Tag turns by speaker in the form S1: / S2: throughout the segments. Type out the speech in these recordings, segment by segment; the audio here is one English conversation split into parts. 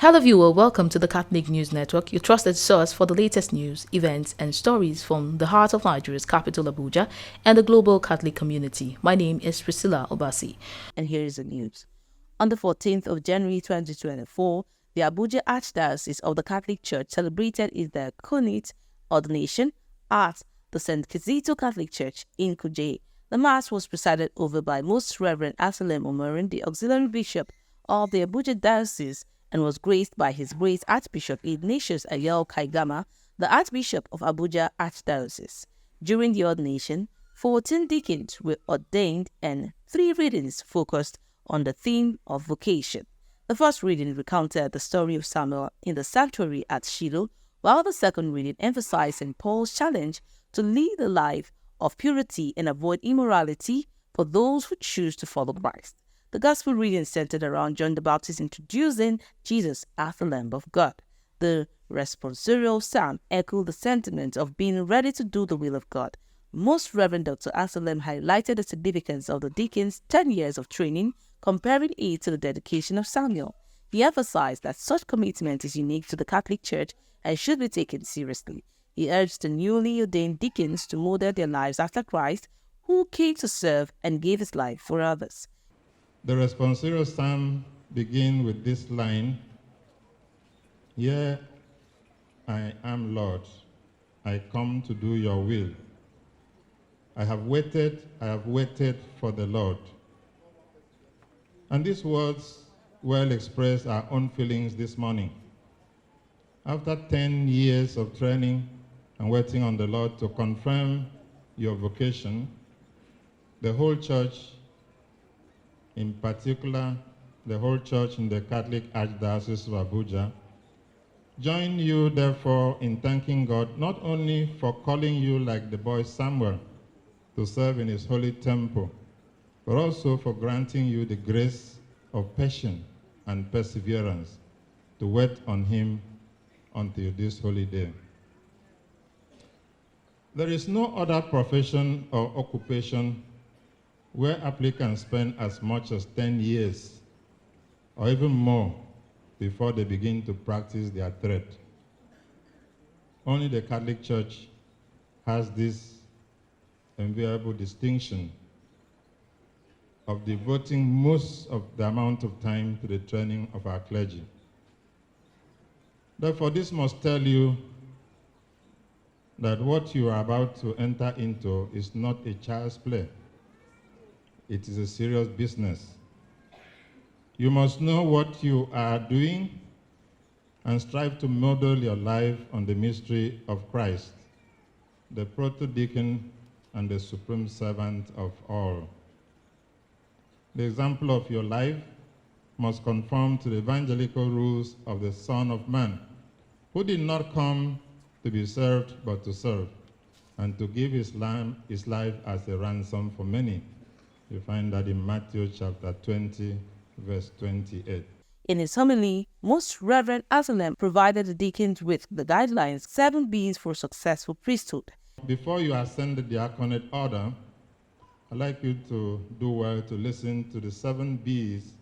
S1: Hello viewer, welcome to the Catholic News Network, your trusted source for the latest news, events and stories from the heart of Nigeria's capital Abuja and the global Catholic community. My name is Priscilla Obasi.
S2: And here is the news. On the 14th of January 2024, the Abuja Archdiocese of the Catholic Church celebrated its Diaconate ordination at the Saint Kizito Catholic Church in Kuje. The Mass was presided over by Most Rev Anslem Umoren, the Auxiliary Bishop of the Abuja Diocese, and was graced by His Grace Archbishop Ignatius Ayau Kaigama, the Archbishop of Abuja Archdiocese. During the ordination, 14 deacons were ordained and 3 readings focused on the theme of vocation. The first reading recounted the story of Samuel in the sanctuary at Shiloh, while the second reading emphasized St. Paul's challenge to lead a life of purity and avoid immorality for those who choose to follow Christ. The Gospel reading centered around John the Baptist introducing Jesus as the Lamb of God. The responsorial psalm echoed the sentiment of being ready to do the will of God. Most Reverend Dr. Anslem highlighted the significance of the deacons' 10 years of training, comparing it to the dedication of Samuel. He emphasized that such commitment is unique to the Catholic Church and should be taken seriously. He urged the newly ordained deacons to model their lives after Christ, who came to serve and gave his life for others.
S3: The responsorial psalm begins with this line, "Here I am, Lord, I come to do your will. I have waited for the Lord." And these words well express our own feelings this morning. After 10 years of training and waiting on the Lord to confirm your vocation, the whole church, in particular the whole church in the Catholic Archdiocese of Abuja, join you therefore in thanking God not only for calling you like the boy Samuel to serve in his holy temple, but also for granting you the grace of patience and perseverance to wait on him until this holy day. There is no other profession or occupation where applicants spend as much as 10 years or even more before they begin to practice their trade. Only the Catholic Church has this enviable distinction of devoting most of the amount of time to the training of our clergy. Therefore, this must tell you that what you are about to enter into is not a child's play. It is a serious business. You must know what you are doing and strive to model your life on the mystery of Christ, the proto-deacon and the supreme servant of all. The example of your life must conform to the evangelical rules of the Son of Man, who did not come to be served but to serve, and to give his life as a ransom for many. You find that in Matthew chapter 20, verse 28.
S2: In his homily, Most Reverend Anslem provided the deacons with the guidelines, 7 B's for successful priesthood.
S3: Before you ascend the Diaconate Order, I'd like you to do well to listen to the 7 B's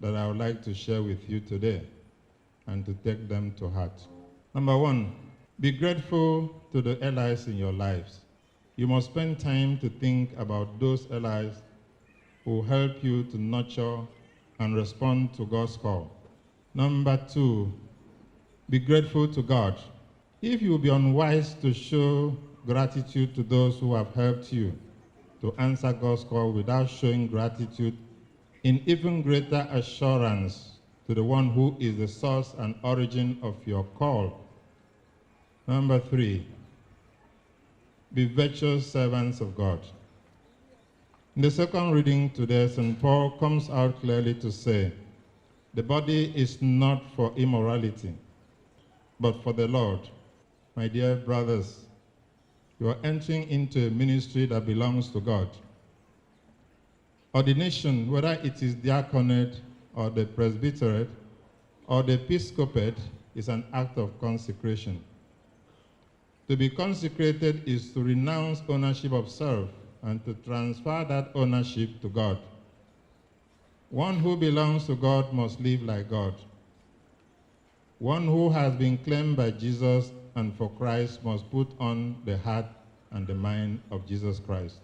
S3: that I would like to share with you today and to take them to heart. Number 1, be grateful to the allies in your lives. You must spend time to think about those allies who help you to nurture and respond to God's call. Number 2, be grateful to God. If you will be unwise to show gratitude to those who have helped you to answer God's call without showing gratitude in even greater assurance to the one who is the source and origin of your call. Number 3, be virtuous servants of God. In the second reading today, St. Paul comes out clearly to say, the body is not for immorality, but for the Lord. My dear brothers, you are entering into a ministry that belongs to God. Ordination, whether it is diaconate or the presbyterate or the episcopate, is an act of consecration. To be consecrated is to renounce ownership of self and to transfer that ownership to God. One who belongs to God must live like God. One who has been claimed by Jesus and for Christ must put on the heart and the mind of Jesus Christ.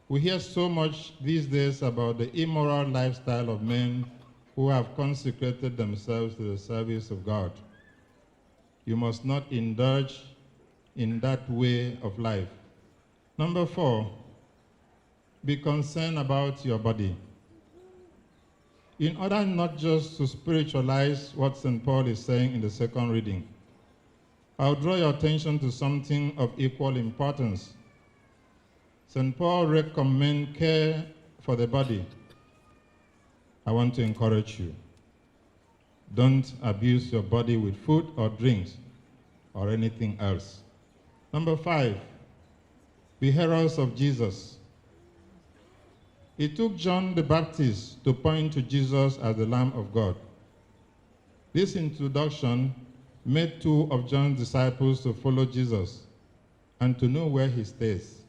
S3: We hear so much these days about the immoral lifestyle of men who have consecrated themselves to the service of God. You must not indulge in that way of life. Number 4, be concerned about your body. In order not just to spiritualize what St. Paul is saying in the second reading, I'll draw your attention to something of equal importance. St. Paul recommends care for the body. I want to encourage you. Don't abuse your body with food or drinks or anything else. Number 5, be heralds of Jesus. It took John the Baptist to point to Jesus as the Lamb of God. This introduction made 2 of John's disciples to follow Jesus and to know where he stays.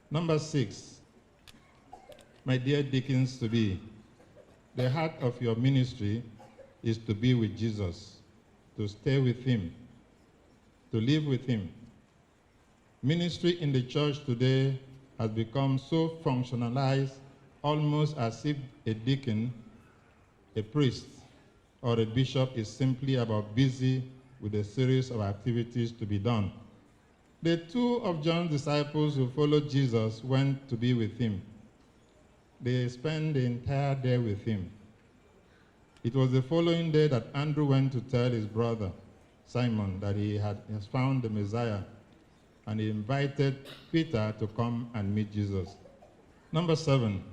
S3: Number 6, my dear deacons to be, the heart of your ministry is to be with Jesus, to stay with him, to live with him. Ministry in the church today has become so functionalized, almost as if a deacon, a priest, or a bishop is simply about busy with a series of activities to be done. The 2 of John's disciples who followed Jesus went to be with him. They spent the entire day with him. It was the following day that Andrew went to tell his brother, Simon, that he has found the Messiah, and he invited Peter to come and meet Jesus. Number 7,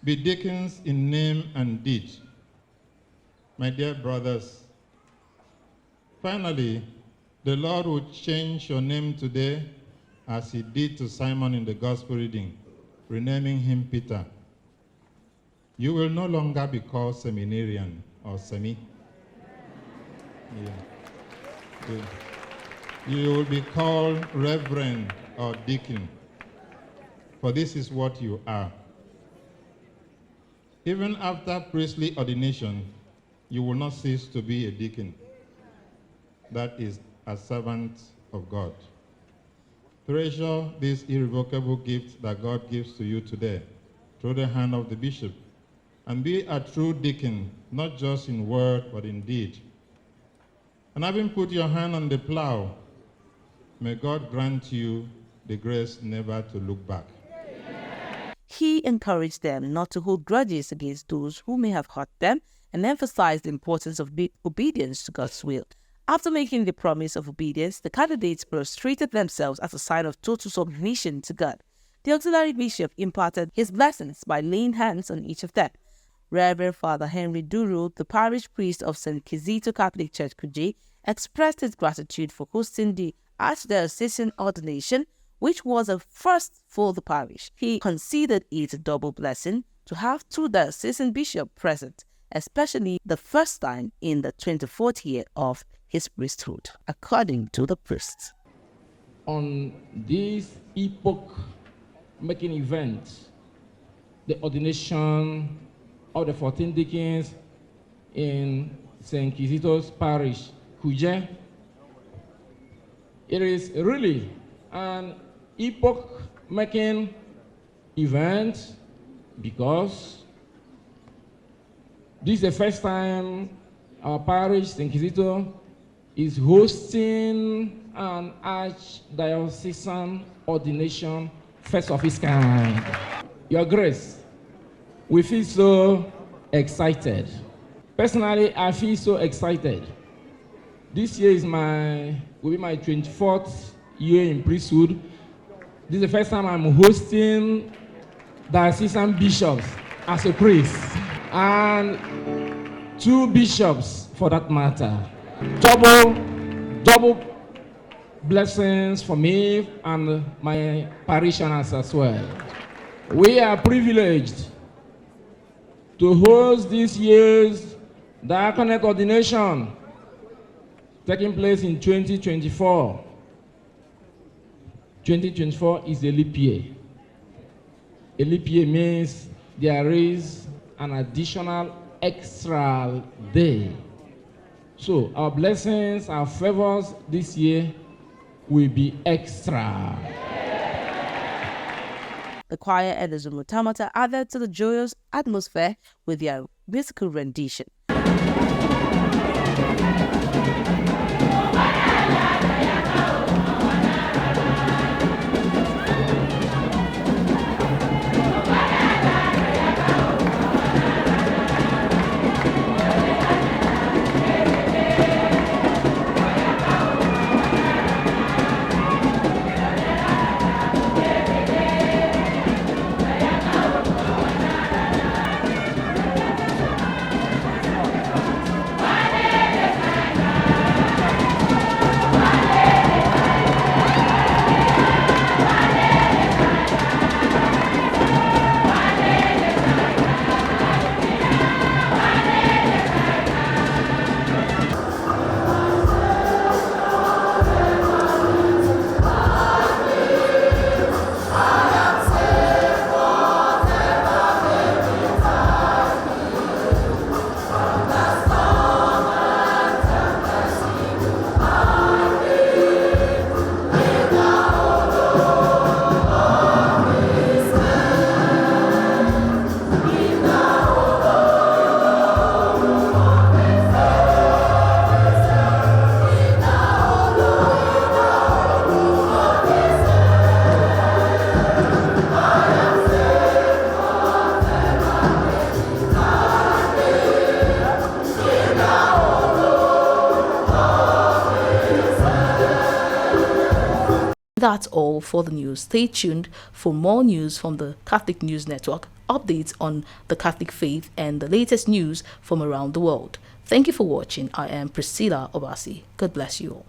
S3: be deacons in name and deed. My dear brothers, finally, the Lord will change your name today as he did to Simon in the gospel reading, renaming him Peter. You will no longer be called seminarian or semi. You will be called reverend or deacon, for this is what you are. Even after priestly ordination, you will not cease to be a deacon. That is a servant of God. Treasure this irrevocable gift that God gives to you today through the hand of the bishop, and be a true deacon, not just in word, but in deed. And having put your hand on the plow, may God grant you the grace never to look back.
S2: He encouraged them not to hold grudges against those who may have hurt them and emphasized the importance of obedience to God's will. After making the promise of obedience, the candidates prostrated themselves as a sign of total submission to God. The auxiliary bishop imparted his blessings by laying hands on each of them. Reverend Father Henry Duru, the parish priest of Saint Kizito Catholic Church, Kuje, expressed his gratitude for hosting the Archdiocesan ordination, which was a first for the parish. He considered it a double blessing to have 2 diocesan bishops present, especially the first time in the 24th year of his priesthood, according to the priest.
S4: On this epoch-making event, the ordination of the 14 deacons in Saint Kizito's parish, Kuje, it is really an epoch-making event because this is the first time our parish, Saint Kizito, is hosting an archdiocesan ordination, first of its kind. Your Grace, we feel so excited. Personally, I feel so excited. This year will be my 24th year in priesthood. This is the first time I'm hosting diocesan bishops as a priest, and 2 bishops for that matter. Double blessings for me and my parishioners as well. We are privileged to host this year's Diaconate ordination taking place in 2024. 2024 is a leap year. A leap year means there is an additional extra day So our blessings, our favors this year will be extra.
S2: The choir and the Zumutamata added to the joyous atmosphere with their musical rendition.
S1: That's all for the news. Stay tuned for more news from the Catholic News Network, updates on the Catholic faith, and the latest news from around the world. Thank you for watching. I am Priscilla Obasi. God bless you all.